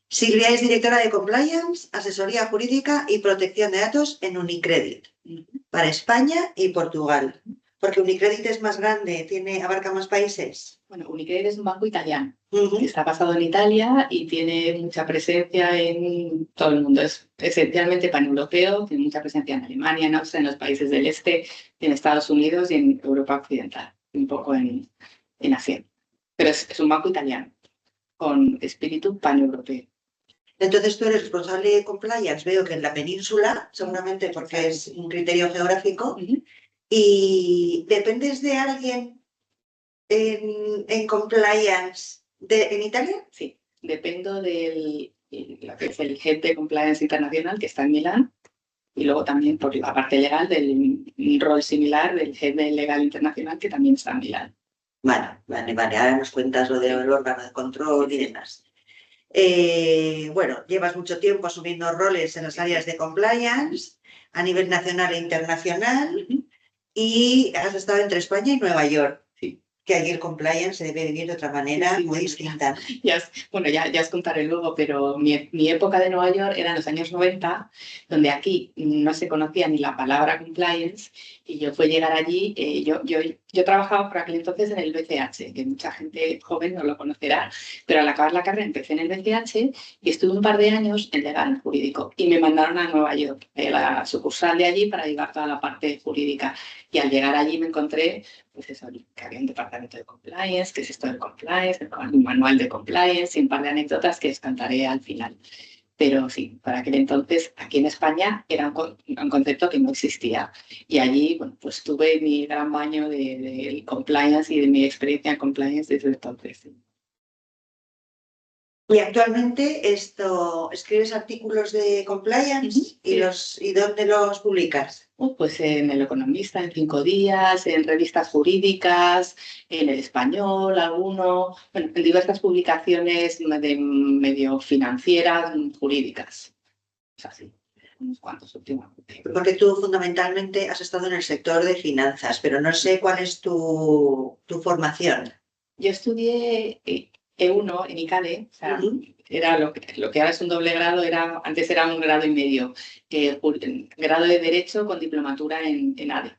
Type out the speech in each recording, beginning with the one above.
Silvia es directora de Compliance, Asesoría Jurídica y Protección de Datos en Unicredit, para España y Portugal. Porque Unicredit es más grande, abarca más países. Bueno, Unicredit es un banco italiano que está basado en Italia y tiene mucha presencia en todo el mundo. Es esencialmente paneuropeo, tiene mucha presencia en Alemania, en Austria, en los países del este, en Estados Unidos y en Europa Occidental, un poco en Asia. Pero es un banco italiano con espíritu paneuropeo. Entonces tú eres responsable de compliance, veo que en la península, seguramente porque es un criterio geográfico, y dependes de alguien en compliance en Italia. Sí, dependo del lo que es el Head de Compliance Internacional, que está en Milán, y luego también por la parte legal del rol similar del Head de Legal Internacional, que también está en Milán. Vale. Ahora nos cuentas lo del órgano de control y demás. Bueno, llevas mucho tiempo asumiendo roles en las áreas de compliance a nivel nacional e internacional y has estado entre España y Nueva York. Sí. Que allí el compliance se debe vivir de otra manera muy distinta. Ya os contaré luego, pero mi época de Nueva York era en los años 90, donde aquí no se conocía ni la palabra compliance, y yo fue llegar allí, yo trabajaba por aquel entonces en el BCH, que mucha gente joven no lo conocerá, pero al acabar la carrera empecé en el BCH y estuve un par de años en legal jurídico, y me mandaron a Nueva York, a la sucursal de allí, para llevar toda la parte jurídica, y al llegar allí me encontré pues eso, que había un departamento de compliance, que es esto del compliance, un manual de compliance y un par de anécdotas que os contaré al final. Pero sí, para aquel entonces, aquí en España, era un concepto que no existía. Y allí, bueno, pues tuve mi gran baño de compliance y de mi experiencia en compliance desde entonces. Sí. Y actualmente escribes artículos de compliance y ¿dónde los publicas? Pues en El Economista, en 5 días, en revistas jurídicas, en El Español, bueno, en diversas publicaciones de medio financieras, jurídicas. Es así, unos cuantos últimamente. Porque tú fundamentalmente has estado en el sector de finanzas, pero no sé cuál es tu formación. Yo estudié E1 en ICADE, o sea, era lo que ahora es un doble grado, antes era un grado y medio, grado de Derecho con diplomatura en ADE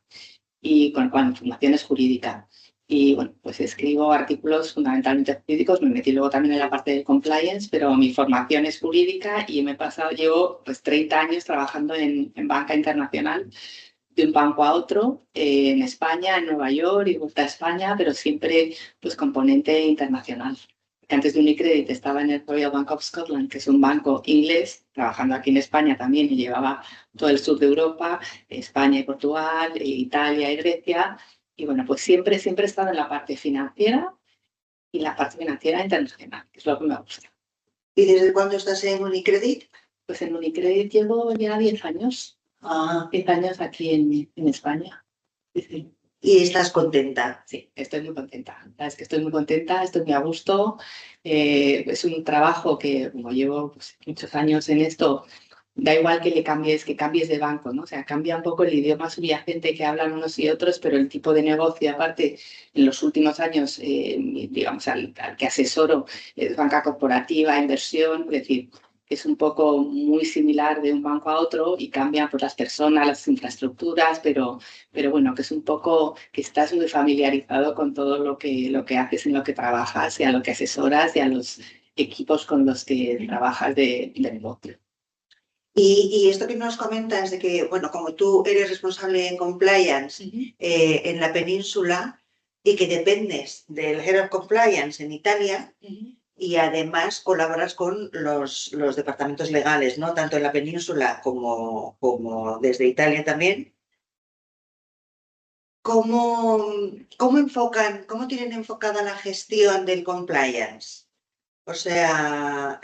y con formación es jurídica. Y bueno, pues escribo artículos fundamentalmente jurídicos, me metí luego también en la parte de compliance, pero mi formación es jurídica y llevo pues 30 años trabajando en banca internacional, de un banco a otro, en España, en Nueva York y vuelta a España, pero siempre pues componente internacional. Antes de Unicredit estaba en el Royal Bank of Scotland, que es un banco inglés, trabajando aquí en España también, y llevaba todo el sur de Europa, España y Portugal, Italia y Grecia. Y bueno, pues siempre he estado en la parte financiera y la parte financiera internacional, que es lo que me gusta. ¿Y desde cuándo estás en Unicredit? Pues en Unicredit llevo ya 10 años. 10 años aquí en España. Sí. ¿Y estás contenta? Sí, estoy muy contenta. Es que estoy muy contenta, estoy muy a gusto. Es un trabajo que, como llevo pues, muchos años en esto, da igual que cambies de banco, ¿no? O sea, cambia un poco el idioma subyacente que hablan unos y otros, pero el tipo de negocio, aparte, en los últimos años, digamos, al que asesoro, es banca corporativa, inversión, es decir, es un poco muy similar de un banco a otro y cambian por las personas, las infraestructuras, pero bueno, que es un poco que estás muy familiarizado con todo lo que haces, en lo que trabajas y a lo que asesoras y a los equipos con los que trabajas de negocio. Y esto que nos comentas de que, bueno, como tú eres responsable en compliance en la península y que dependes del Head of Compliance en Italia, y además colaboras con los departamentos legales, ¿no? Tanto en la península como desde Italia también. ¿Cómo tienen enfocada la gestión del compliance? O sea,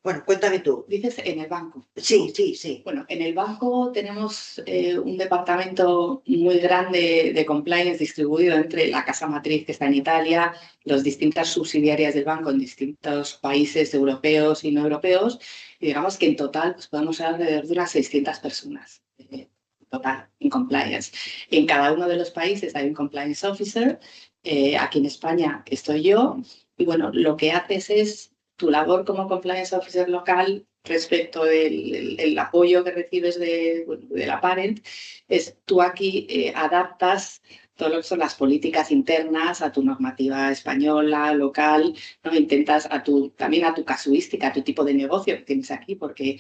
bueno, cuéntame tú. Dices en el banco. Sí. Bueno, en el banco tenemos un departamento muy grande de compliance distribuido entre la casa matriz que está en Italia, las distintas subsidiarias del banco en distintos países europeos y no europeos, y digamos que en total pues, podemos hablar de alrededor de unas 600 personas. Total, en compliance. En cada uno de los países hay un compliance officer. Aquí en España estoy yo. Y bueno, lo que haces es tu labor como compliance officer local respecto del apoyo que recibes de la parent es tú aquí adaptas todo lo que son las políticas internas a tu normativa española, local, ¿no? Intentas también a tu casuística, a tu tipo de negocio que tienes aquí, porque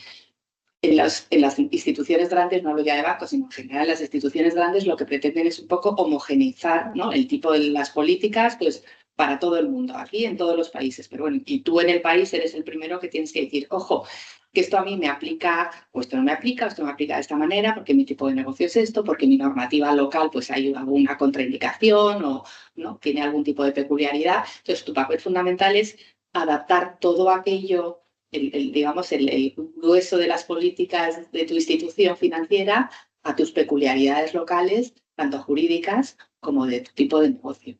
en las instituciones grandes, no hablo ya de bancos, sino en general las instituciones grandes lo que pretenden es un poco homogeneizar, ¿no? El tipo de las políticas, pues para todo el mundo, aquí en todos los países. Pero bueno, y tú en el país eres el primero que tienes que decir, ojo, que esto a mí me aplica, o esto no me aplica, o esto me aplica de esta manera, porque mi tipo de negocio es esto, porque mi normativa local pues hay alguna contraindicación o no tiene algún tipo de peculiaridad. Entonces, tu papel fundamental es adaptar todo aquello digamos, el grueso de las políticas de tu institución financiera a tus peculiaridades locales, tanto jurídicas como de tu tipo de negocio.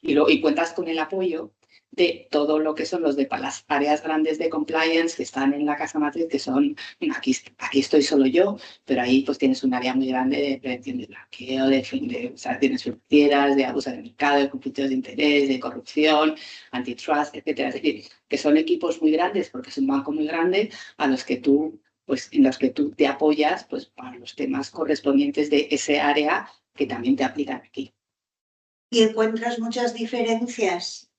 Y cuentas con el apoyo de todo lo que son las áreas grandes de compliance que están en la casa matriz, que son, aquí estoy solo yo, pero ahí pues tienes un área muy grande de prevención de blanqueo, de sanciones financieras, de abuso de mercado, de conflictos de interés, de corrupción, antitrust, etcétera. Es decir, que son equipos muy grandes, porque es un banco muy grande, en los que tú te apoyas pues, para los temas correspondientes de ese área que también te aplican aquí. ¿Y encuentras muchas diferencias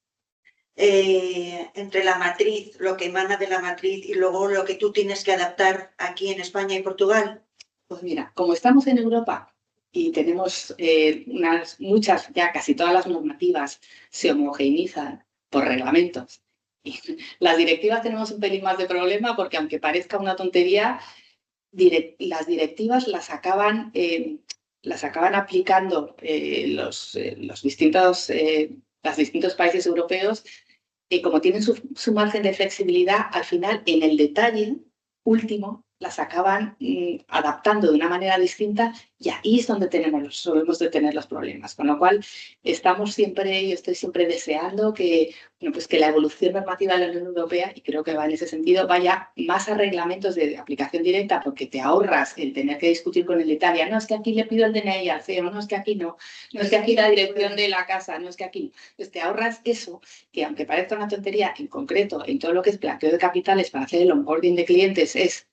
entre la matriz, lo que emana de la matriz y luego lo que tú tienes que adaptar aquí en España y Portugal? Pues mira, como estamos en Europa y tenemos muchas, ya casi todas las normativas se homogeneizan por reglamentos. Y las directivas tenemos un pelín más de problema porque aunque parezca una tontería, las directivas las acaban aplicando los distintos países europeos y como tienen su margen de flexibilidad, al final en el detalle último las acaban adaptando de una manera distinta y ahí es donde solemos de tener los problemas. Con lo cual, yo estoy siempre deseando que la evolución normativa de la Unión Europea, y creo que va en ese sentido, vaya más a reglamentos de aplicación directa, porque te ahorras el tener que discutir con el de Italia. No, es que aquí le pido el DNI al CEO, no, es que aquí no, no es que aquí la dirección de la casa, no es que aquí. Pues te ahorras eso, que aunque parezca una tontería, en concreto, en todo lo que es blanqueo de capitales para hacer el onboarding de clientes, es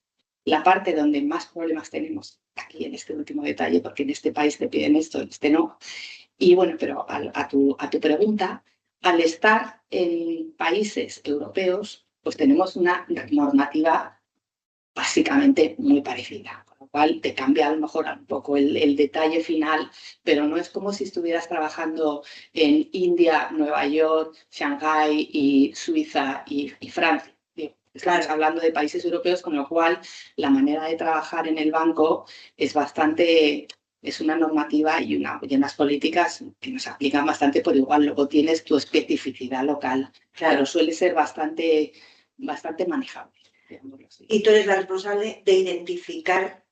la parte donde más problemas tenemos aquí en este último detalle, porque en este país te piden esto, en este no. Y bueno, pero a tu pregunta, al estar en países europeos, pues tenemos una normativa básicamente muy parecida, con lo cual te cambia a lo mejor un poco el detalle final, pero no es como si estuvieras trabajando en India, Nueva York, Shanghái y Suiza y Francia. Estamos hablando de países europeos, con lo cual la manera de trabajar en el banco es una normativa y unas políticas que nos aplican bastante por igual. Luego tienes tu especificidad local, pero suele ser bastante manejable. Y tú eres la responsable de identificar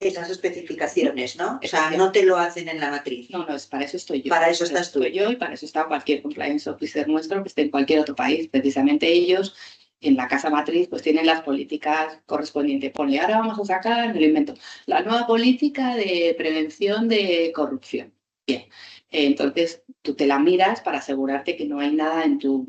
esas especificaciones, ¿no? O sea, no te lo hacen en la matriz. No, para eso estoy yo. Para eso estás tú. Estoy yo y para eso está cualquier compliance officer nuestro que esté en cualquier otro país. Precisamente ellos, en la casa matriz, pues tienen las políticas correspondientes. Ponle, ahora vamos a sacar, me lo invento, la nueva política de prevención de corrupción. Bien, entonces tú te la miras para asegurarte que no hay nada en tu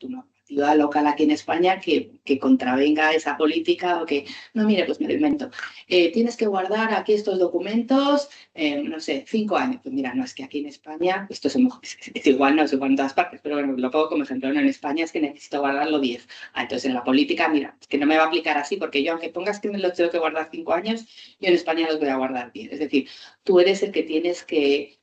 normativa local aquí en España que contravenga esa política o que, no, mire, pues me lo invento. Tienes que guardar aquí estos documentos, 5 años. Pues mira, no, es que aquí en España, esto es igual, no es igual en todas partes, pero bueno, lo pongo como ejemplo, no, en España es que necesito guardarlo 10. Entonces en la política, mira, es que no me va a aplicar así, porque yo aunque pongas que me lo tengo que guardar 5 años, yo en España los voy a guardar 10. Es decir, tú eres el que tienes que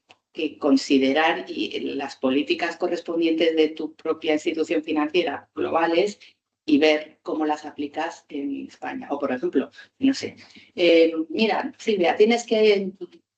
considerar las políticas correspondientes de tu propia institución financiera globales y ver cómo las aplicas en España. O, por ejemplo, no sé, mira, Silvia, tienes que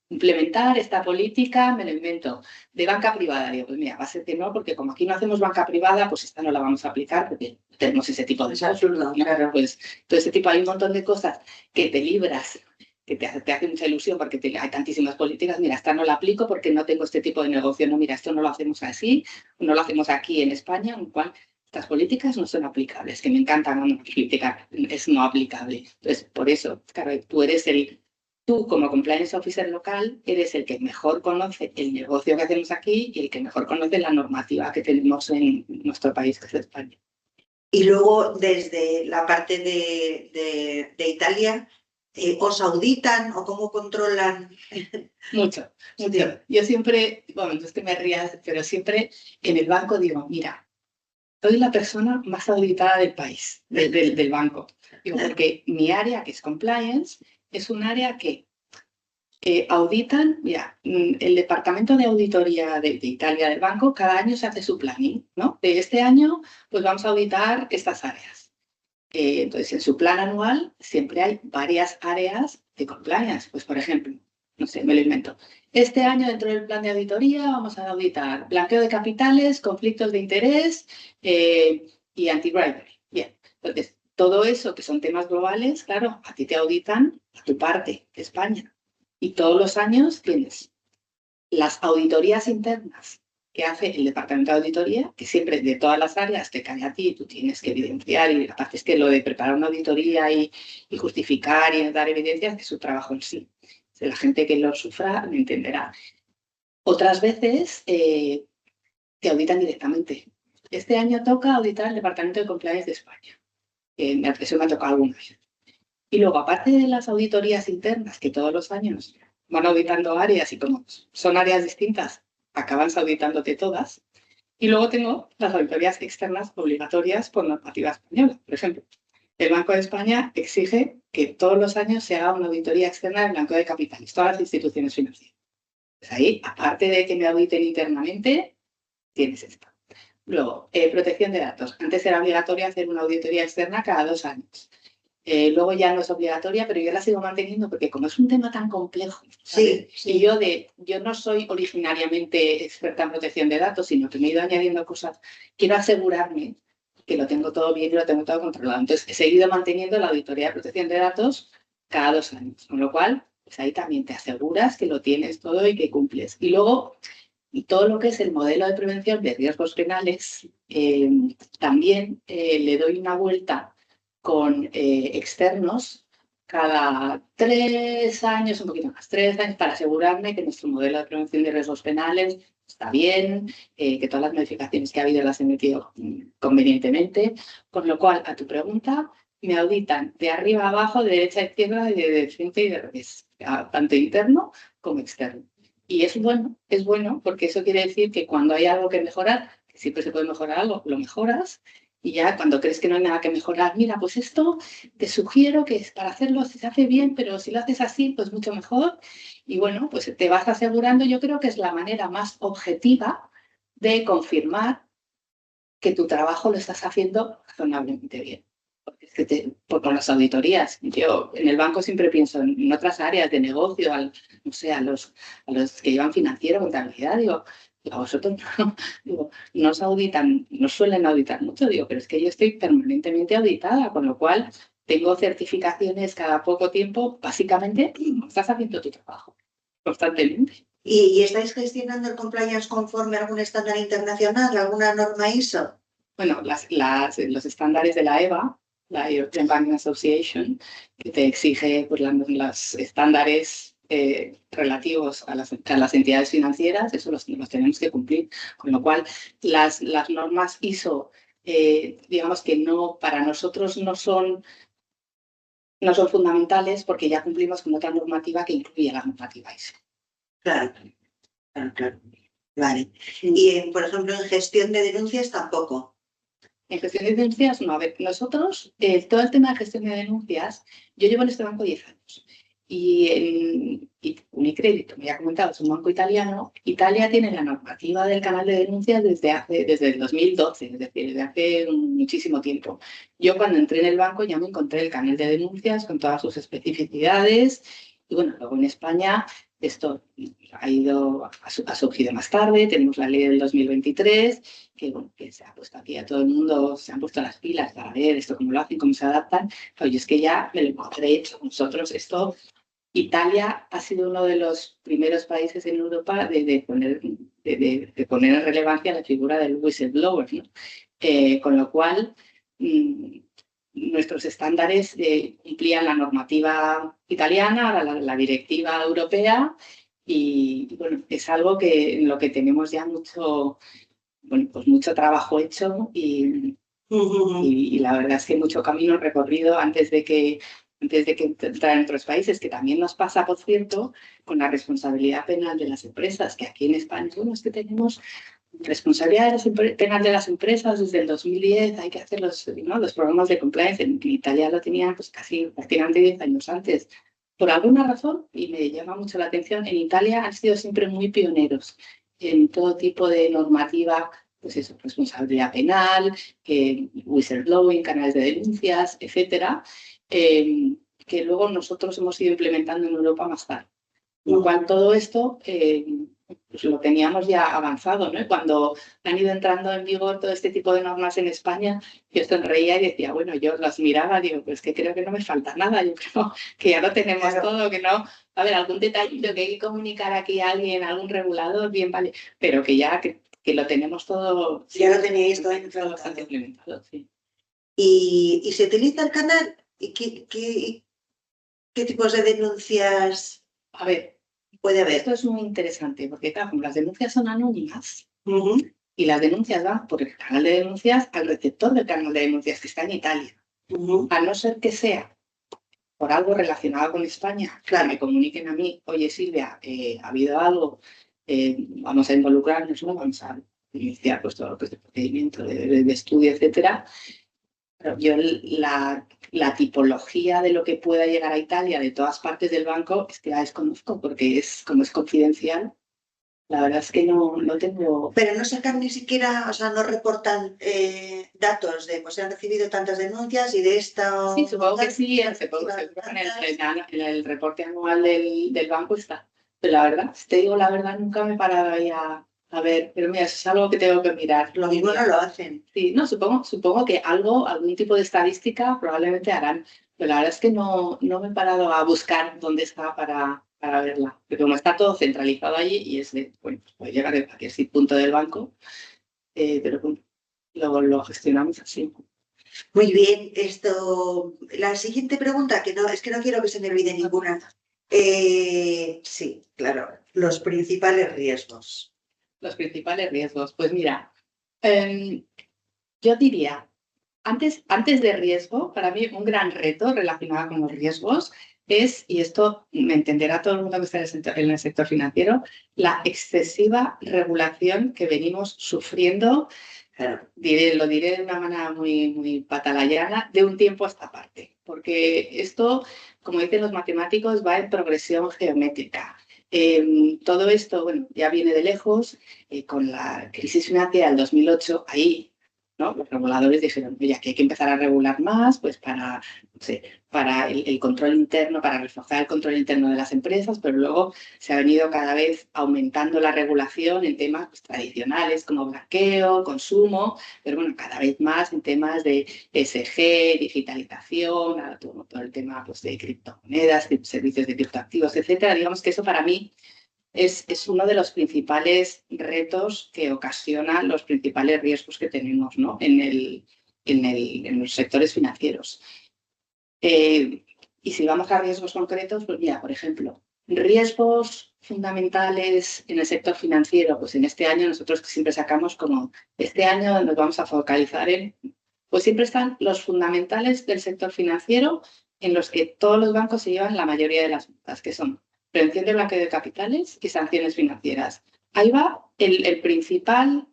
implementar esta política, me lo invento, de banca privada. Digo, pues mira, va a ser que no, porque como aquí no hacemos banca privada, pues esta no la vamos a aplicar porque tenemos ese tipo de cosas, ¿no? Claro. Pues todo ese tipo, hay un montón de cosas que te libras, que te hace mucha ilusión porque hay tantísimas políticas. Mira, esta no la aplico porque no tengo este tipo de negocio. No, mira, esto no lo hacemos así, no lo hacemos aquí en España, en cual estas políticas no son aplicables, que me encanta cuando una política es no aplicable. Entonces, por eso, claro, tú como compliance officer local eres el que mejor conoce el negocio que hacemos aquí y el que mejor conoce la normativa que tenemos en nuestro país, que es España. Y luego desde la parte de Italia, ¿os auditan o cómo controlan? Mucho, mucho. Sí. Yo siempre, bueno, no es que me rías, pero siempre en el banco digo, mira, soy la persona más auditada del país, del banco. Digo, porque mi área, que es compliance, es un área que auditan, mira, el departamento de auditoría de Italia del banco, cada año se hace su planning, ¿no? De este año, pues vamos a auditar estas áreas. Entonces, en su plan anual siempre hay varias áreas de compliance. Pues, por ejemplo, no sé, me lo invento. Este año, dentro del plan de auditoría, vamos a auditar blanqueo de capitales, conflictos de interés y anti-bribery. Bien, entonces, todo eso que son temas globales, claro, a ti te auditan a tu parte, de España. Y todos los años tienes las auditorías internas que hace el departamento de auditoría, que siempre de todas las áreas te cae a ti, tú tienes que evidenciar, y aparte es que lo de preparar una auditoría y justificar y dar evidencias es su trabajo en sí. La gente que lo sufra me entenderá. Otras veces te auditan directamente. Este año toca auditar el Departamento de Compliance de España. Eso me ha tocado alguna vez. Y luego, aparte de las auditorías internas, que todos los años van auditando áreas y como son áreas distintas, acaban auditándote todas. Y luego tengo las auditorías externas obligatorias por normativa española. Por ejemplo, el Banco de España exige que todos los años se haga una auditoría externa del blanqueo de capitales, todas las instituciones financieras. Pues ahí, aparte de que me auditen internamente, tienes esto. Luego, protección de datos. Antes era obligatorio hacer una auditoría externa cada 2 años. Luego ya no es obligatoria, pero yo la sigo manteniendo porque como es un tema tan complejo, ¿sabes? Sí. Y yo no soy originariamente experta en protección de datos, sino que me he ido añadiendo cosas. Quiero asegurarme que lo tengo todo bien y lo tengo todo controlado. Entonces, he seguido manteniendo la auditoría de protección de datos cada 2 años, con lo cual, pues ahí también te aseguras que lo tienes todo y que cumples. Y luego, y todo lo que es el modelo de prevención de riesgos penales, también le doy una vuelta con externos cada 3 años, un poquito más, 3 años, para asegurarme que nuestro modelo de prevención de riesgos penales está bien, que todas las modificaciones que ha habido las he metido convenientemente. Con lo cual, a tu pregunta, me auditan de arriba a abajo, de derecha a izquierda, de frente y de revés, tanto interno como externo. Y es bueno porque eso quiere decir que cuando hay algo que mejorar, que siempre se puede mejorar algo, lo mejoras. Y ya cuando crees que no hay nada que mejorar, mira, pues esto te sugiero que es para hacerlo se hace bien, pero si lo haces así, pues mucho mejor. Y bueno, pues te vas asegurando, yo creo que es la manera más objetiva de confirmar que tu trabajo lo estás haciendo razonablemente bien. Porque es que con las auditorías, yo en el banco siempre pienso en otras áreas de negocio, no sé, a los que llevan financiero, contabilidad, digo, a vosotros no, digo, no os auditan, no suelen auditar mucho, digo, pero es que yo estoy permanentemente auditada, con lo cual tengo certificaciones cada poco tiempo, básicamente estás haciendo tu trabajo constantemente. ¿Y estáis gestionando el compliance conforme a algún estándar internacional, alguna norma ISO? Bueno, los estándares de la EBA, la European Banking Association, que te exige pues, los estándares relativos a las entidades financieras, eso los tenemos que cumplir. Con lo cual, las normas ISO, digamos que no, para nosotros no son fundamentales porque ya cumplimos con otra normativa que incluye la normativa ISO. Claro. Vale. Y, por ejemplo, en gestión de denuncias tampoco. En gestión de denuncias, no. A ver, nosotros, todo el tema de gestión de denuncias, yo llevo en este banco 10 años. Y Unicredit, como ya he comentado, es un banco italiano. Italia tiene la normativa del canal de denuncias desde el 2012, es decir, desde hace muchísimo tiempo. Yo cuando entré en el banco ya me encontré el canal de denuncias con todas sus especificidades. Y bueno, luego en España esto ha surgido más tarde, tenemos la ley del 2023, que se ha puesto aquí a todo el mundo, se han puesto las pilas para ver esto, cómo lo hacen, cómo se adaptan. Pero yo es que ya me lo encontré hecho. Nosotros Italia ha sido uno de los primeros países en Europa de poner en relevancia la figura del whistleblower, ¿no? Con lo cual, nuestros estándares cumplían la normativa italiana, la directiva europea, y bueno, es algo en lo que tenemos ya mucho trabajo hecho y Y la verdad es que mucho camino recorrido antes de que entrar en otros países, que también nos pasa, por cierto, con la responsabilidad penal de las empresas, que aquí en España, bueno, es que tenemos responsabilidad penal de las empresas desde el 2010, hay que hacer los programas de compliance. En Italia lo tenían pues casi prácticamente 10 años antes. Por alguna razón, y me llama mucho la atención, en Italia han sido siempre muy pioneros en todo tipo de normativa, pues eso, responsabilidad penal, whistleblowing, canales de denuncias, etcétera, que luego nosotros hemos ido implementando en Europa más tarde. Con lo cual, todo esto pues lo teníamos ya avanzado, ¿no? Cuando han ido entrando en vigor todo este tipo de normas en España, yo sonreía y decía, bueno, yo las miraba, digo, pues que creo que no me falta nada, yo creo que ya lo tenemos todo, que no, a ver, algún detallito que hay que comunicar aquí a alguien, a algún regulador, bien, vale, pero que ya que lo tenemos todo. Ya lo teníais todo implementado, sí. ¿Y se utiliza el canal? ¿Y qué tipos de denuncias A ver, puede haber? Esto es muy interesante, porque claro, como las denuncias son anónimas, y las denuncias van por el canal de denuncias al receptor del canal de denuncias, que está en Italia. A no ser que sea por algo relacionado con España, que me comuniquen a mí, oye Silvia, ha habido algo, vamos a involucrarnos, ¿no? Vamos a iniciar pues, todo lo que es el procedimiento de estudio, etcétera. Pero yo la tipología de lo que pueda llegar a Italia de todas partes del banco es que la desconozco, porque como es confidencial, la verdad es que no tengo. Pero no sacan ni siquiera, o sea, no reportan datos de, pues se han recibido tantas denuncias y de esta. Sí, supongo que sí, en el reporte anual del banco está. Pero la verdad, si te digo la verdad, nunca me he parado ahí a ver, pero mira, eso es algo que tengo que mirar. Lo mismo no lo hacen. Sí, no, supongo que algún tipo de estadística probablemente harán, pero la verdad es que no me he parado a buscar dónde está para verla. Pero como está todo centralizado allí y bueno, pues puede llegar a cualquier punto del banco, pero bueno, lo gestionamos así. Muy bien, la siguiente pregunta, que no, es que no quiero que se me olvide ninguna. Sí, claro, los principales riesgos. Los principales riesgos, pues mira, yo diría, antes de riesgo, para mí un gran reto relacionado con los riesgos es, y esto me entenderá todo el mundo que está en el sector financiero, la excesiva regulación que venimos sufriendo. Claro, lo diré de una manera muy, muy patalayana, de un tiempo a esta parte, porque esto, como dicen los matemáticos, va en progresión geométrica. Todo esto, bueno, ya viene de lejos, con la crisis financiera del 2008, ahí, ¿no? Los reguladores dijeron, oye, aquí hay que empezar a regular más, pues para, no sé, para el control interno, para reforzar el control interno de las empresas, pero luego se ha venido cada vez aumentando la regulación en temas pues, tradicionales como blanqueo, consumo, pero bueno, cada vez más en temas de ESG, digitalización, todo el tema pues, de criptomonedas, servicios de criptoactivos, etcétera. Digamos que eso para mí es uno de los principales retos que ocasiona los principales riesgos que tenemos, ¿no? en los sectores financieros. Y si vamos a riesgos concretos, pues mira, por ejemplo, riesgos fundamentales en el sector financiero, pues en este año nosotros siempre sacamos como, este año nos vamos a focalizar pues siempre están los fundamentales del sector financiero en los que todos los bancos se llevan la mayoría de las multas, que son prevención de blanqueo de capitales y sanciones financieras. Ahí va el principal,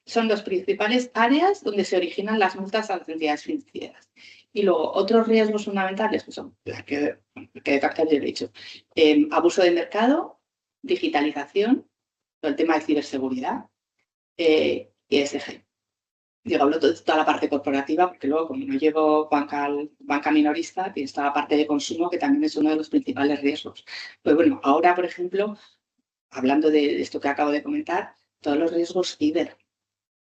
son los principales áreas donde se originan las multas a las entidades financieras. Y luego otros riesgos fundamentales que son blanqueo de capitales, ya he dicho, abuso de mercado, digitalización, todo el tema de ciberseguridad y ESG. Yo hablo de toda la parte corporativa porque luego, como no llevo banca minorista, tienes toda la parte de consumo que también es uno de los principales riesgos. Pues bueno, ahora, por ejemplo, hablando de esto que acabo de comentar, todos los riesgos ciber.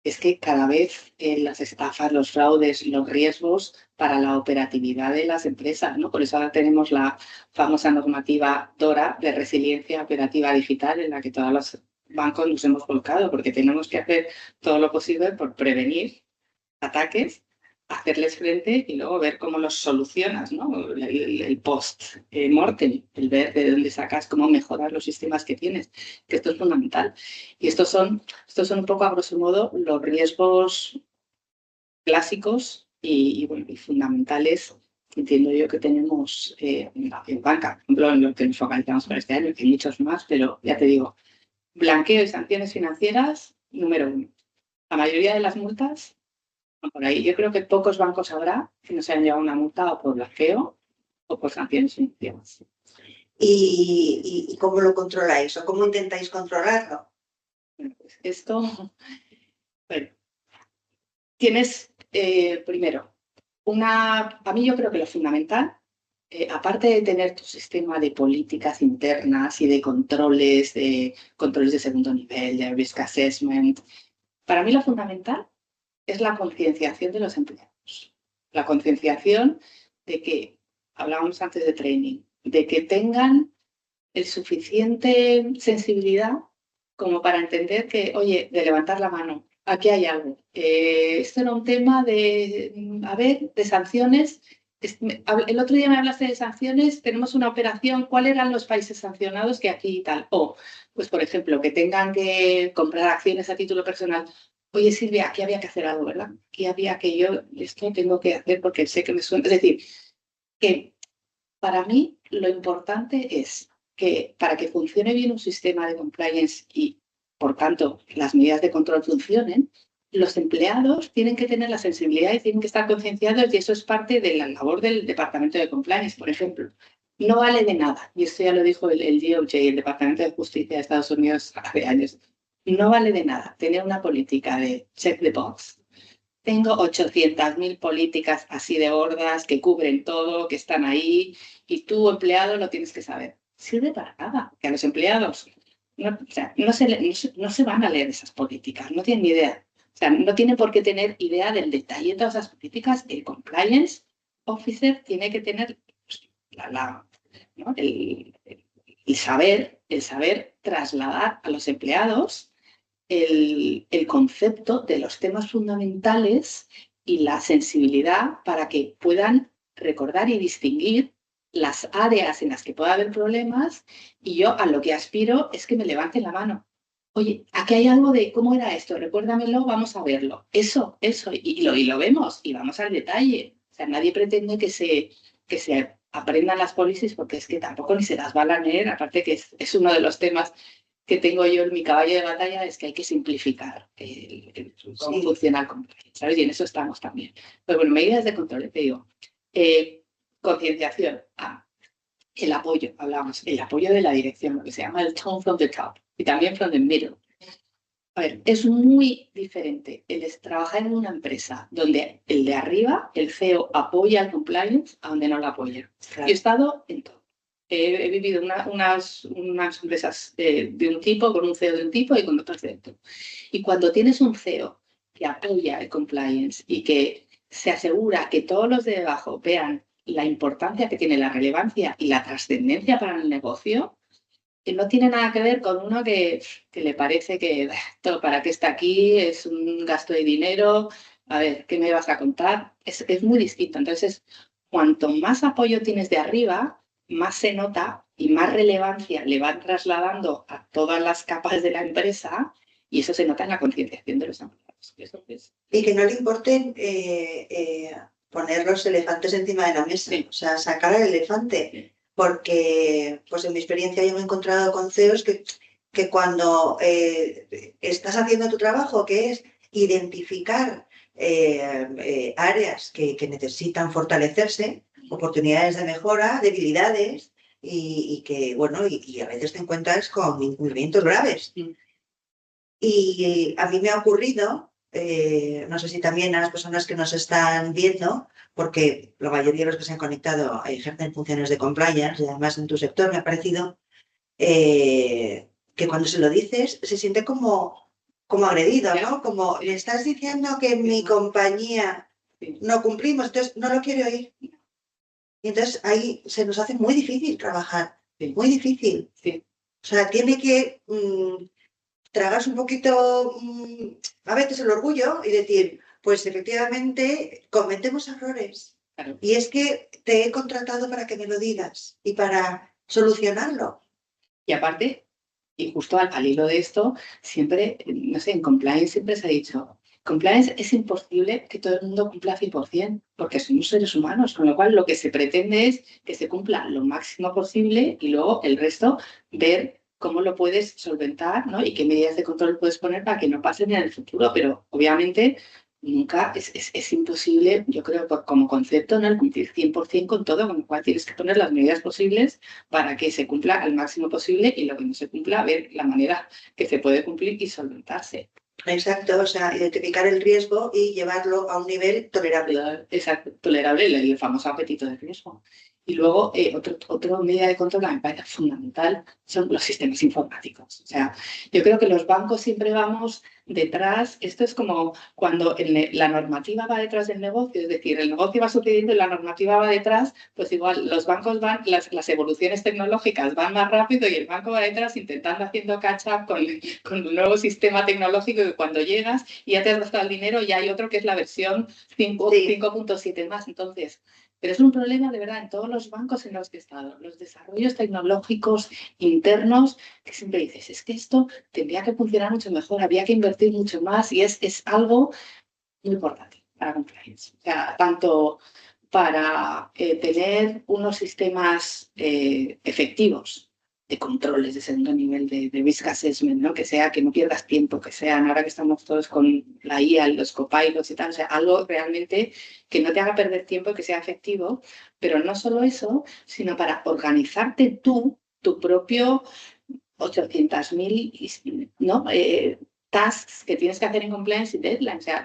Es que cada vez las estafas, los fraudes, los riesgos para la operatividad de las empresas, ¿no? Por eso ahora tenemos la famosa normativa DORA de resiliencia operativa digital en la que todos los bancos nos hemos volcado porque tenemos que hacer todo lo posible por prevenir ataques, hacerles frente y luego ver cómo los solucionas, ¿no? El post-mortem, el ver de dónde sacas, cómo mejorar los sistemas que tienes, que esto es fundamental. Y estos son un poco, a grosso modo, los riesgos clásicos y fundamentales. Entiendo yo que tenemos en banca, por ejemplo, en lo que nos focalizamos para este año, que hay muchos más, pero ya te digo, blanqueo y sanciones financieras, número 1. La mayoría de las multas van por ahí. Yo creo que pocos bancos habrá que no se hayan llevado una multa o por blanqueo o por sanciones financieras. ¿Y cómo lo controláis o cómo intentáis controlarlo? Bueno, pues esto, bueno, tienes primero, a mí yo creo que lo fundamental, aparte de tener tu sistema de políticas internas y de controles de segundo nivel, de risk assessment, para mí lo fundamental es la concienciación de los empleados. La concienciación de que, hablábamos antes de training, de que tengan el suficiente sensibilidad como para entender que, oye, de levantar la mano, aquí hay algo. Esto era un tema de sanciones. El otro día me hablaste de sanciones, tenemos una operación, ¿cuáles eran los países sancionados que aquí y tal? O, pues por ejemplo, que tengan que comprar acciones a título personal. Oye, Silvia, aquí había que hacer algo, ¿verdad? Aquí había que esto tengo que hacer porque sé que me suena. Es decir, que para mí lo importante es que para que funcione bien un sistema de compliance y, por tanto, las medidas de control funcionen, los empleados tienen que tener la sensibilidad y tienen que estar concienciados y eso es parte de la labor del Departamento de Compliance, por ejemplo. No vale de nada, y esto ya lo dijo el DOJ, el Departamento de Justicia de Estados Unidos hace años, no vale de nada tener una política de check the box. Tengo 800.000 políticas así de gordas que cubren todo, que están ahí, y tú, empleado, lo tienes que saber. Sirve para nada, que a los empleados no se van a leer esas políticas, no tienen ni idea. O sea, no tienen por qué tener idea del detalle de todas esas políticas. El compliance officer tiene que tener ¿no? el saber trasladar a los empleados el concepto de los temas fundamentales y la sensibilidad para que puedan recordar y distinguir las áreas en las que pueda haber problemas, y yo a lo que aspiro es que me levanten la mano. Oye, aquí hay algo de cómo era esto, recuérdamelo, vamos a verlo. Eso, y lo vemos y vamos al detalle. O sea, nadie pretende que se aprendan las policies porque es que tampoco ni se las van a leer, aparte que es uno de los temas que tengo yo en mi caballo de batalla, es que hay que simplificar cómo funciona el compliance, ¿sabes? Y en eso estamos también. Pero bueno, medidas de control, te digo. Concienciación. El apoyo, hablábamos, el apoyo de la dirección, lo que se llama el tone from the top y también from the middle. A ver, es muy diferente trabajar en una empresa donde el de arriba, el CEO, apoya el compliance a donde no lo apoya. Claro. Yo he estado en todo. He vivido unas empresas de un tipo, con un CEO de un tipo y con otras de otro. Y cuando tienes un CEO que apoya el compliance y que se asegura que todos los de debajo vean la importancia que tiene, la relevancia y la trascendencia para el negocio, que no tiene nada que ver con uno que le parece que todo para qué está aquí, es un gasto de dinero, a ver, ¿qué me vas a contar? Es muy distinto. Entonces, cuanto más apoyo tienes de arriba, más se nota y más relevancia le van trasladando a todas las capas de la empresa, y eso se nota en la concienciación de los empleados. Y que no le importe poner los elefantes encima de la mesa, sí. O sea, sacar el elefante. Sí. Porque, pues en mi experiencia yo me he encontrado con CEOs que cuando estás haciendo tu trabajo, que es identificar áreas que necesitan fortalecerse, oportunidades de mejora, debilidades, y que, bueno, y a veces te encuentras con incumplimientos graves. Y a mí me ha ocurrido, no sé si también a las personas que nos están viendo, porque la mayoría de los que se han conectado ejercen funciones de compliance, y además en tu sector me ha parecido que cuando se lo dices se siente como agredido, ¿no? Como le estás diciendo que en mi compañía no cumplimos, entonces no lo quiere oír. Y entonces ahí se nos hace muy difícil trabajar, muy difícil. O sea, tiene que tragarse un poquito a veces el orgullo y decir, pues efectivamente cometemos errores. Claro. Y es que te he contratado para que me lo digas y para solucionarlo. Y aparte, y justo al hilo de esto, siempre, no sé, en compliance siempre se ha dicho, compliance es imposible que todo el mundo cumpla 100%, porque somos seres humanos, con lo cual lo que se pretende es que se cumpla lo máximo posible y luego el resto ver cómo lo puedes solventar, ¿no? Y qué medidas de control puedes poner para que no pasen en el futuro. Pero obviamente nunca es imposible, yo creo, como concepto, ¿no? El cumplir 100% con todo, con lo cual tienes que poner las medidas posibles para que se cumpla al máximo posible y lo que no se cumpla, ver la manera que se puede cumplir y solventarse. Exacto, o sea, identificar el riesgo y llevarlo a un nivel tolerable. Exacto, tolerable, el famoso apetito de riesgo. Y luego, otra medida de control que me parece fundamental son los sistemas informáticos. O sea, yo creo que los bancos siempre vamos detrás. Esto es como cuando la normativa va detrás del negocio, es decir, el negocio va sucediendo y la normativa va detrás, pues igual los bancos van, las evoluciones tecnológicas van más rápido y el banco va detrás intentando haciendo catch up con un nuevo sistema tecnológico que cuando llegas y ya te has gastado el dinero, ya hay otro que es la versión 5.7 más. Entonces, pero es un problema de verdad en todos los bancos en los que he estado, los desarrollos tecnológicos internos, que siempre dices, es que esto tendría que funcionar mucho mejor, habría que invertir mucho más y es algo muy importante para compliance. O sea, tanto para tener unos sistemas efectivos de controles de segundo nivel de risk assessment, ¿no? Que no pierdas tiempo, que sean, ahora que estamos todos con la IA, los copilots y tal, o sea, algo realmente que no te haga perder tiempo y que sea efectivo, pero no solo eso, sino para organizarte tú, tu propio 800.000, ¿no? Tasks que tienes que hacer en compliance y deadline. O sea,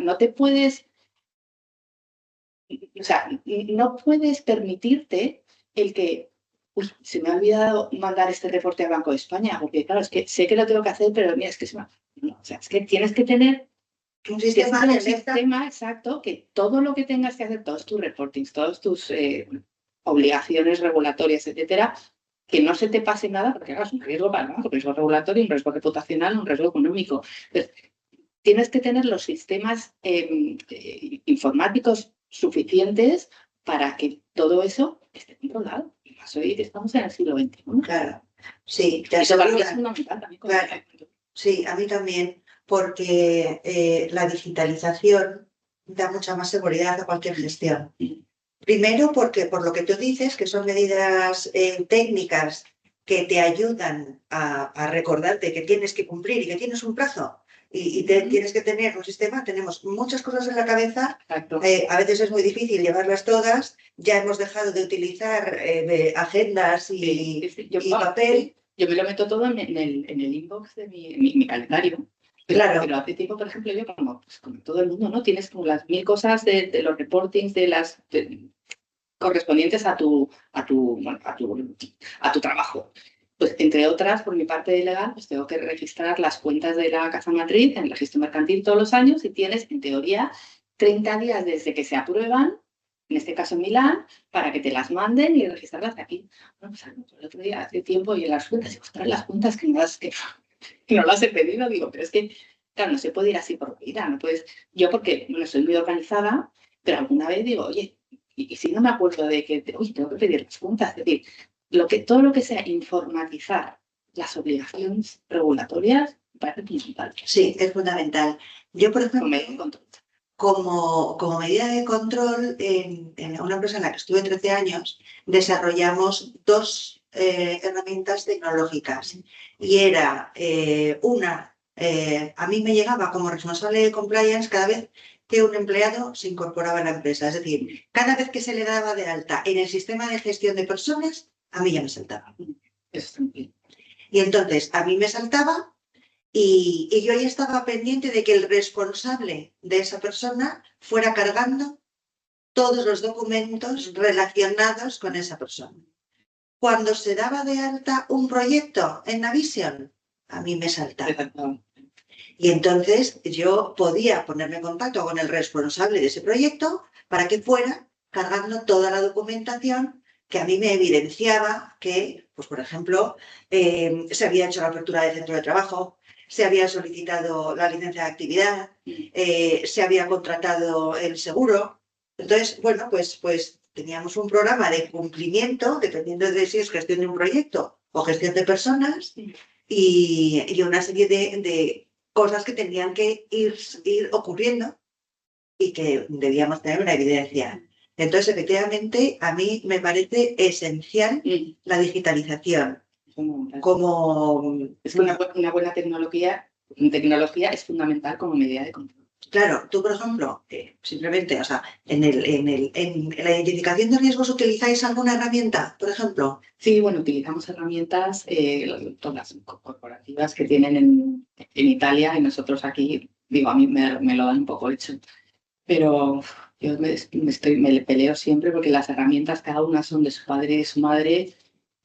no puedes permitirte el que, uy, se me ha olvidado mandar este reporte al Banco de España, porque claro, es que sé que lo tengo que hacer, pero mira, es que se me... No, o sea, es que tienes que tener Un sistema exacto, que todo lo que tengas que hacer, todos tus reportings, todas tus obligaciones regulatorias, etcétera, que no se te pase nada, porque hagas un riesgo para el banco, un riesgo regulatorio, un riesgo reputacional, un riesgo económico. Entonces, tienes que tener los sistemas informáticos suficientes para que todo eso esté controlado. Y más hoy estamos en el siglo XXI. Claro, sí, te Eso para mí es asegura. fundamental también. Claro. Sí, a mí también, porque la digitalización da mucha más seguridad a cualquier gestión. Primero, porque por lo que tú dices, que son medidas técnicas que te ayudan a recordarte que tienes que cumplir y que tienes un plazo y tienes que tener un sistema. Tenemos muchas cosas en la cabeza, a veces es muy difícil llevarlas todas, ya hemos dejado de utilizar agendas y papel. Yo me lo meto todo en el inbox de mi calendario. Claro. Pero hace tiempo, por ejemplo, yo como todo el mundo, ¿no? Tienes como las 1000 cosas de los reportings correspondientes a tu trabajo. Pues, entre otras, por mi parte de legal, pues tengo que registrar las cuentas de la casa matriz en el registro mercantil todos los años y tienes, en teoría, 30 días desde que se aprueban, en este caso en Milán, para que te las manden y registrarlas aquí. Bueno, pues el otro día, hace tiempo, y en las cuentas, digo, ostras, las cuentas que no las he pedido, digo, pero es que, claro, no se puede ir así por vida, no puedes... Yo porque, bueno, soy muy organizada, pero alguna vez digo, oye, y si no me acuerdo de que, uy, tengo que pedir las cuentas, es decir, todo lo que sea informatizar las obligaciones regulatorias me parece fundamental. Sí, es fundamental. Yo, por ejemplo, como medida de control, en una empresa en la que estuve 13 años, desarrollamos dos herramientas tecnológicas. Y era una, a mí me llegaba como responsable de compliance cada vez que un empleado se incorporaba a la empresa. Es decir, cada vez que se le daba de alta en el sistema de gestión de personas, a mí ya me saltaba. Y entonces, a mí me saltaba y yo ya estaba pendiente de que el responsable de esa persona fuera cargando todos los documentos relacionados con esa persona. Cuando se daba de alta un proyecto en Navision, a mí me saltaba. Y entonces yo podía ponerme en contacto con el responsable de ese proyecto para que fuera cargando toda la documentación que a mí me evidenciaba que, pues por ejemplo, se había hecho la apertura del centro de trabajo, se había solicitado la licencia de actividad, se había contratado el seguro. Entonces, bueno, pues teníamos un programa de cumplimiento, dependiendo de si es gestión de un proyecto o gestión de personas, y una serie de cosas que tenían que ir ocurriendo y que debíamos tener una evidencia. Entonces, efectivamente, a mí me parece esencial la digitalización. Es que una buena tecnología es fundamental como medida de control. Claro, tú, por ejemplo, simplemente, o sea, en la identificación de riesgos, ¿utilizáis alguna herramienta, por ejemplo? Sí, bueno, utilizamos herramientas, todas las corporativas que tienen en Italia, y nosotros aquí, digo, a mí me lo dan un poco hecho. Pero yo me peleo siempre porque las herramientas cada una son de su padre y de su madre.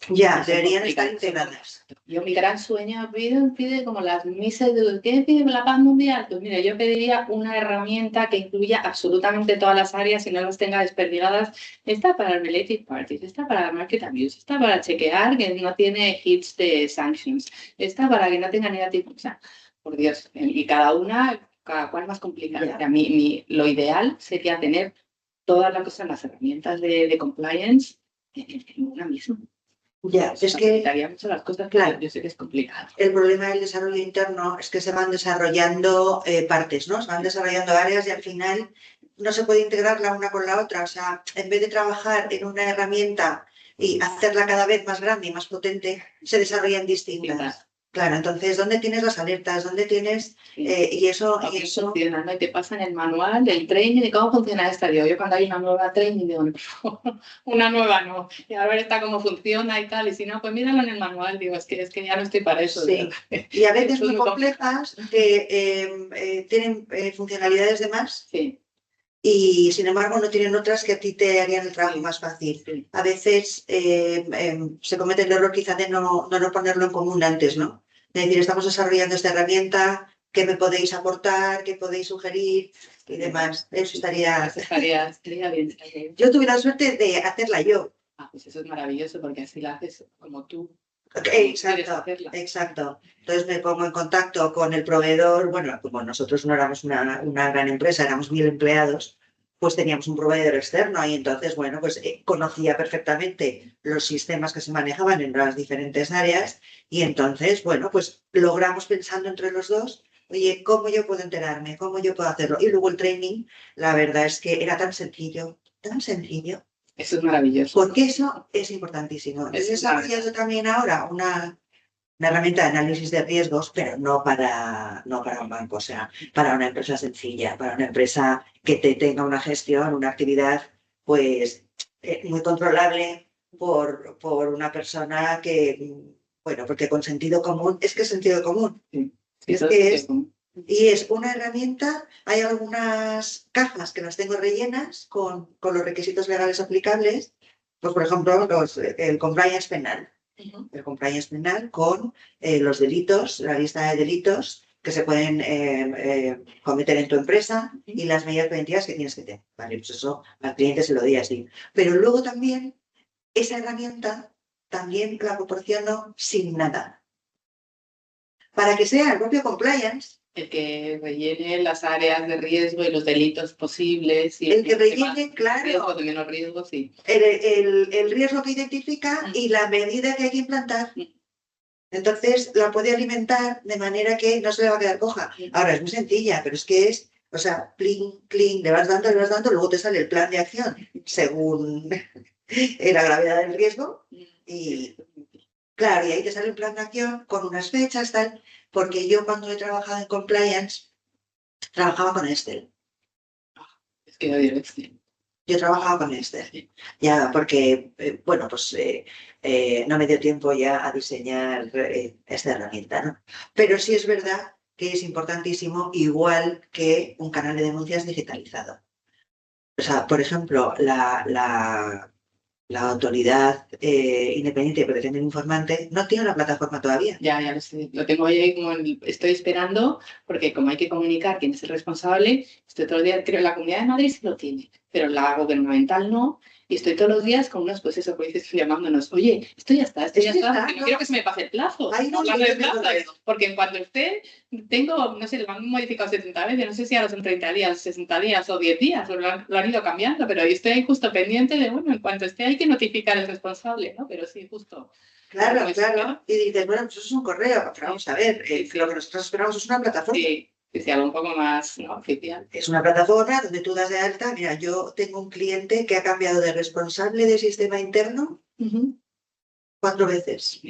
Ya, deberían estar integradas. Yo, mi gran sueño, pide como las misas de los que pide la paz mundial. Pues mira, yo pediría una herramienta que incluya absolutamente todas las áreas y no las tenga desperdigadas. Está para related parties, está para market abuse, está para chequear que no tiene hits de sanctions, está para que no tenga negative. O sea, por Dios, y cada cual más complicada. A mí, lo ideal sería tener todas las herramientas de compliance en una misma. Ya, es que mucho las cosas, claro, yo sé que es complicado. El problema del desarrollo interno es que se van desarrollando partes, ¿no? Se van desarrollando áreas y al final no se puede integrar la una con la otra. O sea, en vez de trabajar en una herramienta y hacerla cada vez más grande y más potente, se desarrollan distintas. Claro, entonces, ¿dónde tienes las alertas? ¿Dónde tienes...? Y eso... funciona, ¿no? Y te pasan el manual del training de cómo funciona esta. Yo cuando hay una nueva training digo, por favor, una nueva no. Y a ver esta cómo funciona y tal. Y si no, pues míralo en el manual. Digo, es que ya no estoy para eso. Sí. Y a veces muy complejas que tienen funcionalidades de más. Sí. Y sin embargo no tienen otras que a ti te harían el trabajo más fácil. Sí. A veces se comete el error quizá de no ponerlo en común antes, ¿no? Es decir, estamos desarrollando esta herramienta, ¿qué me podéis aportar? ¿Qué podéis sugerir? Y demás. Eso estaría bien. Yo tuve la suerte de hacerla yo. Pues eso es maravilloso porque así la haces como tú. Exacto. Entonces me pongo en contacto con el proveedor. Bueno, como nosotros no éramos una gran empresa, éramos 1000 empleados, pues teníamos un proveedor externo y entonces, bueno, pues conocía perfectamente los sistemas que se manejaban en las diferentes áreas y entonces, bueno, pues logramos pensando entre los dos, oye, ¿cómo yo puedo enterarme? ¿Cómo yo puedo hacerlo? Y luego el training, la verdad es que era tan sencillo, tan sencillo. Eso es maravilloso. Porque eso es importantísimo. He desarrollado también ahora una herramienta de análisis de riesgos, pero no para un banco, o sea, para una empresa sencilla, para una empresa que tenga una gestión, una actividad, pues muy controlable por una persona que, bueno, porque con sentido común, es que es sentido común. Sí. Y es una herramienta, hay algunas cajas que las tengo rellenas con los requisitos legales aplicables, pues por ejemplo, el compliance penal. El compliance penal con los delitos, la lista de delitos que se pueden cometer en tu empresa y las medidas preventivas que tienes que tener. Vale, pues eso al cliente se lo di así. Pero luego también, esa herramienta también la proporciono sin nada. Para que sea el propio compliance. El que rellene las áreas de riesgo y los delitos posibles. Y el que rellene, claro. Riesgo, de menos riesgo, sí. El riesgo que identifica y la medida que hay que implantar. Entonces la puede alimentar de manera que no se le va a quedar coja. Ahora es muy sencilla, pero es que es, o sea, clean, le vas dando, luego te sale el plan de acción según la gravedad del riesgo y claro, y ahí te sale un plan de acción con unas fechas, tal, porque yo cuando he trabajado en compliance trabajaba con Excel. Es que odio Excel. Yo trabajaba con Excel, ya porque, bueno, pues no me dio tiempo ya a diseñar esta herramienta, ¿no? Pero sí es verdad que es importantísimo, igual que un canal de denuncias digitalizado. O sea, por ejemplo, la Autoridad Independiente de Protección del Informante no tiene una plataforma todavía. Ya lo sé. Lo tengo ahí como estoy esperando, porque como hay que comunicar quién es el responsable, estoy todo el día, creo que la Comunidad de Madrid sí lo tiene, pero la gubernamental no. Y estoy todos los días con unos, pues eso, pues llamándonos, oye, esto ya está, porque no quiero que se me pase el plazo. Porque en cuanto esté, no sé, lo han modificado 70 veces, no sé si ahora son 30 días, 60 días o 10 días, o lo han ido cambiando, pero estoy ahí justo pendiente de, bueno, en cuanto esté hay que notificar al responsable, ¿no? Pero sí, justo. Claro, claro. Y dices, bueno, pues eso es un correo. Pero vamos a ver, lo que nosotros esperamos es una plataforma. Sí, algo un poco más, ¿no?, oficial. Es una plataforma donde tú das de alta. Mira, yo tengo un cliente que ha cambiado de responsable de sistema interno 4 veces.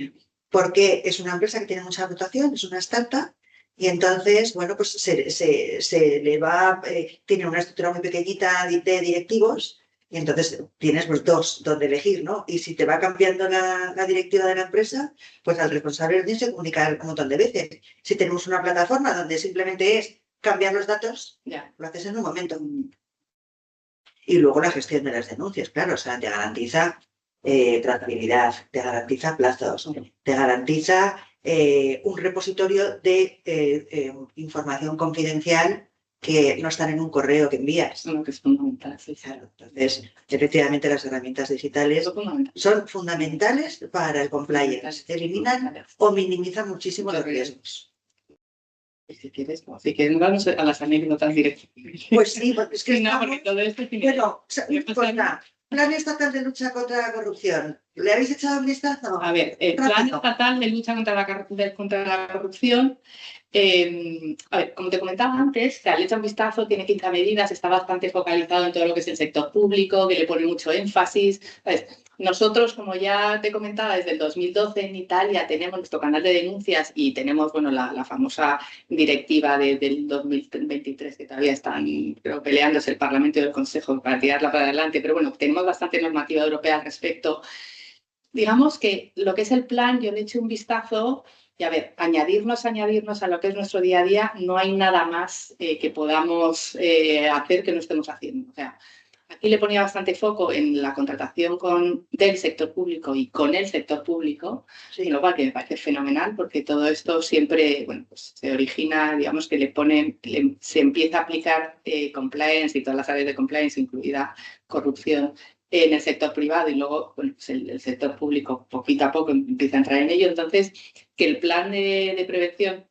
Porque es una empresa que tiene mucha rotación, es una startup, y entonces, bueno, pues se le va, tiene una estructura muy pequeñita de directivos, y entonces tienes pues 2 donde elegir, ¿no? Y si te va cambiando la directiva de la empresa, pues al responsable le tienes que comunicar un montón de veces. Si tenemos una plataforma donde simplemente es cambiar los datos, lo haces en un momento. Y luego la gestión de las denuncias, claro, o sea, te garantiza trazabilidad, te garantiza plazos, te garantiza un repositorio de información confidencial que no están en un correo que envías. Que es fundamental, sí. Claro, entonces, efectivamente, las herramientas digitales son fundamentales para el compliance. Eliminan o minimizan muchísimo los riesgos. Si quieres, vamos a las anécdotas directamente. Pues sí, porque es que no, porque todo esto tiene... Bueno, pues nada, Plan Estatal de Lucha contra la Corrupción. ¿Le habéis echado un vistazo? A ver, el Plan Estatal de Lucha contra la Corrupción, a ver, como te comentaba antes, le echa un vistazo, tiene 15 medidas, está bastante focalizado en todo lo que es el sector público, que le pone mucho énfasis. ¿Sabes? Nosotros, como ya te comentaba, desde el 2012 en Italia tenemos nuestro canal de denuncias y tenemos, bueno, la famosa directiva del 2023 que todavía están, creo, peleándose el Parlamento y el Consejo para tirarla para adelante, pero bueno, tenemos bastante normativa europea al respecto. Digamos que lo que es el plan, yo le eché un vistazo y, a ver, añadirnos a lo que es nuestro día a día, no hay nada más que podamos hacer que no estemos haciendo. O sea, aquí le ponía bastante foco en la contratación del sector público y con el sector público, sí. Lo cual que me parece fenomenal, porque todo esto siempre, bueno, pues se origina, digamos, que se empieza a aplicar compliance y todas las áreas de compliance, incluida corrupción, en el sector privado, y luego, bueno, pues el sector público poquito a poco empieza a entrar en ello. Entonces, que el plan de prevención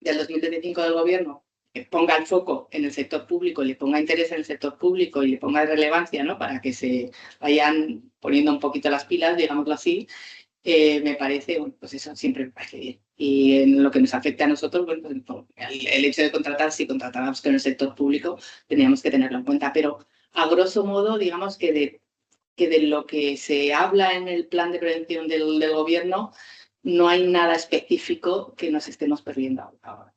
del 2025 del gobierno ponga el foco en el sector público, le ponga interés en el sector público y le ponga relevancia, ¿no?, para que se vayan poniendo un poquito las pilas, digámoslo así, me parece, bueno, pues eso siempre me parece bien. Y en lo que nos afecta a nosotros, bueno, pues el hecho de contratar, si contratáramos con el sector público, tendríamos que tenerlo en cuenta. Pero a grosso modo, digamos que de lo que se habla en el plan de prevención del gobierno, no hay nada específico que nos estemos perdiendo ahora.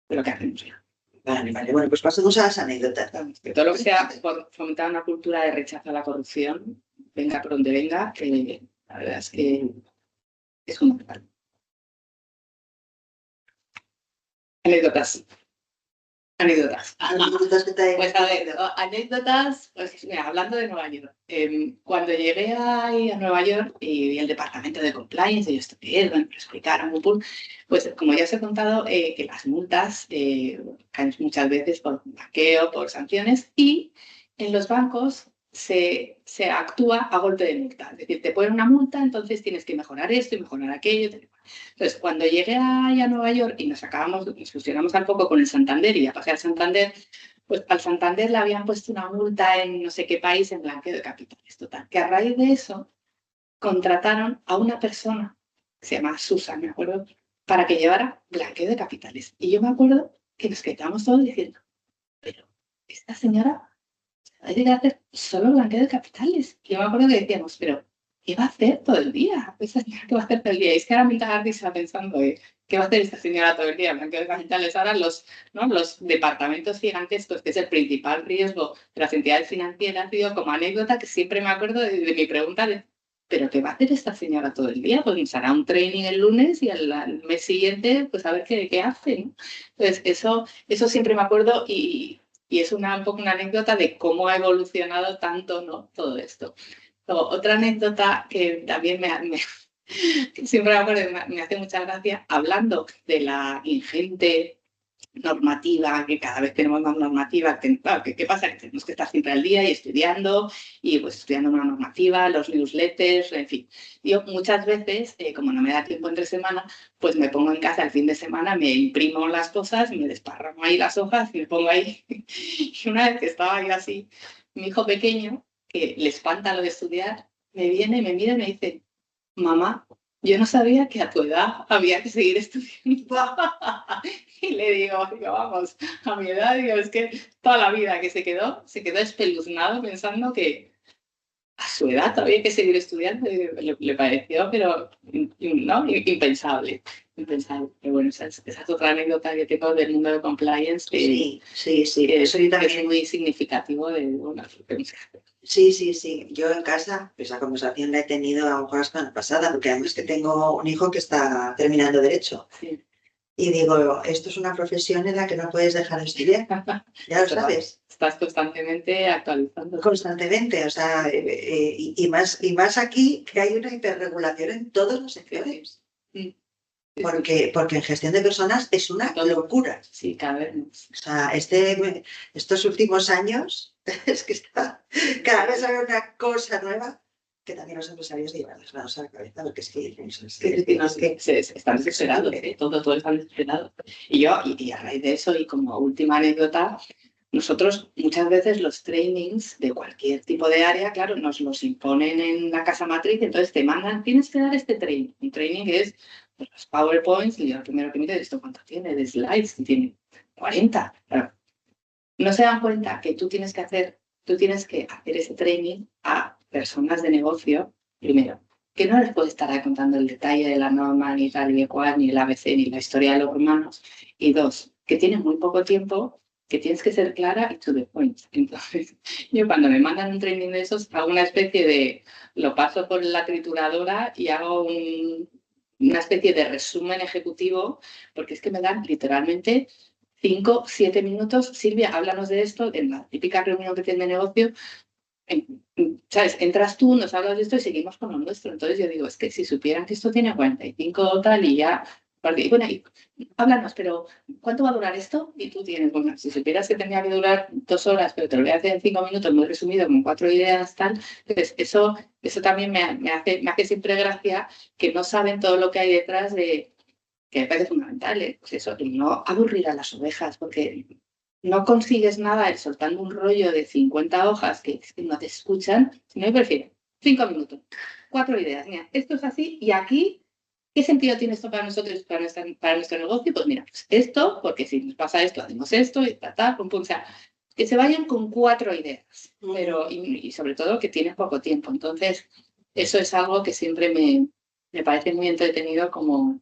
Pero ¿qué hacemos ya? Vale. Bueno, pues pasemos a las anécdotas. Que todo lo que sea por fomentar una cultura de rechazo a la corrupción, venga por donde venga, la verdad es que es fundamental. Anécdotas. Pues a ver, anécdotas, pues mira, hablando de Nueva York. Cuando llegué ahí a Nueva York y vi el departamento de compliance, y esto que es, bueno, me explicaron, pues como ya os he contado, que las multas caen muchas veces por blanqueo, por sanciones, y en los bancos se actúa a golpe de multa. Es decir, te ponen una multa, entonces tienes que mejorar esto y mejorar aquello. Entonces, cuando llegué a Nueva York y nos fusionamos un poco con el Santander y ya pasé al Santander, pues al Santander le habían puesto una multa en no sé qué país en blanqueo de capitales. Total, que a raíz de eso contrataron a una persona que se llama Susan, me acuerdo, para que llevara blanqueo de capitales. Y yo me acuerdo que nos quedamos todos diciendo, pero esta señora va a dedicar a hacer solo blanqueo de capitales. Y yo me acuerdo que decíamos, pero ¿qué va a hacer todo el día? ¿Esta señora qué va a hacer todo el día? Y es que ahora Minta Hardy está pensando, ¿qué va a hacer esta señora todo el día? Blanqueo de capitales. Ahora los departamentos gigantescos, que es el principal riesgo de las entidades financieras, digo, como anécdota, que siempre me acuerdo de mi pregunta de, ¿pero qué va a hacer esta señora todo el día? Pues nos hará un training el lunes y al mes siguiente, pues a ver qué hace, ¿no? Entonces, eso siempre me acuerdo y es un poco una anécdota de cómo ha evolucionado tanto, ¿no?, todo esto. Luego, otra anécdota que también siempre me acuerdo, me hace mucha gracia, hablando de la ingente normativa, que cada vez tenemos más normativa, claro, ¿qué pasa? Que tenemos que estar siempre al día y estudiando una normativa, los newsletters, en fin. Yo muchas veces, como no me da tiempo entre semana, pues me pongo en casa el fin de semana, me imprimo las cosas, me desparramo ahí las hojas y me pongo ahí. Y una vez que estaba yo así, mi hijo pequeño, que le espanta lo de estudiar, me viene, me mira y me dice, mamá, yo no sabía que a tu edad había que seguir estudiando. Y le digo, vamos, a mi edad, digo, es que toda la vida que se quedó espeluznado pensando que a su edad todavía hay que seguir estudiando. Le pareció, pero no, impensable. Impensable. Pero bueno, esa es otra anécdota que tengo del mundo de compliance. Sí. Eso yo también es muy significativo de una Sí. Yo en casa, esa conversación la he tenido a lo mejor hasta la pasada, porque además que tengo un hijo que está terminando Derecho. Sí. Y digo, esto es una profesión en la que no puedes dejar de estudiar. Ya lo sabes. Estás constantemente actualizando. Constantemente, o sea, y más aquí que hay una hiperregulación en todos los sectores. Sí. Porque en gestión de personas es una locura. Sí, cada vez más. O sea, estos últimos años es que cada vez hay una cosa nueva que también los empresarios llevan las manos a la cabeza, porque es que están desesperados, todos están desesperados. Y a raíz de eso, y como última anécdota, nosotros muchas veces los trainings de cualquier tipo de área, claro, nos los imponen en la casa matriz, entonces te mandan, tienes que dar este training. Un training que es pues, los PowerPoints, y lo primero que mires esto cuánto tiene, de slides, tiene 40. Claro. No se dan cuenta que tú tienes que hacer ese training a personas de negocio, primero, que no les puedes estar contando el detalle de la norma, ni tal, ni cual, ni el ABC, ni la historia de los romanos, y dos, que tienen muy poco tiempo, que tienes que ser clara y to the point. Entonces, yo cuando me mandan un training de esos, hago una especie de, lo paso por la trituradora y hago una especie de resumen ejecutivo, porque es que me dan literalmente 5, 7 minutos. Silvia, háblanos de esto en la típica reunión que tiene de negocio. ¿Sabes? Entras tú, nos hablas de esto y seguimos con lo nuestro. Entonces yo digo, es que si supieran que esto tiene 45 o tal y ya... Bueno, háblanos, pero ¿cuánto va a durar esto? Y tú tienes, bueno, si supieras que tenía que durar 2 horas, pero te lo voy a hacer en 5 minutos, muy resumido, con 4 ideas, tal. Entonces eso también me hace siempre gracia, que no saben todo lo que hay detrás de, que me parece fundamental, pues eso, no aburrir a las ovejas, porque no consigues nada soltando un rollo de 50 hojas que no te escuchan, sino que prefiero 5 minutos, 4 ideas. Mira, esto es así y aquí, ¿qué sentido tiene esto para nosotros, para nuestro negocio? Pues mira, pues esto, porque si nos pasa esto, hacemos esto y pum, pum. O sea, que se vayan con 4 ideas, pero y sobre todo que tienen poco tiempo. Entonces, eso es algo que siempre me parece muy entretenido, como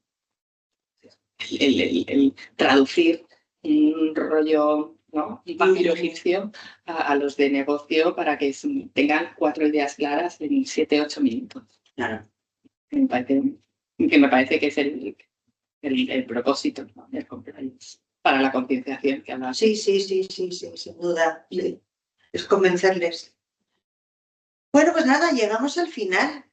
el traducir un rollo, ¿no? Un papiro egipcio a los de negocio para que tengan 4 ideas claras en 7, 8 minutos. Claro. Me parece que es el propósito, ¿no?, del compliance para la concienciación que hablamos. Sí, sin duda. Sí. Es convencerles. Bueno, pues nada, llegamos al final.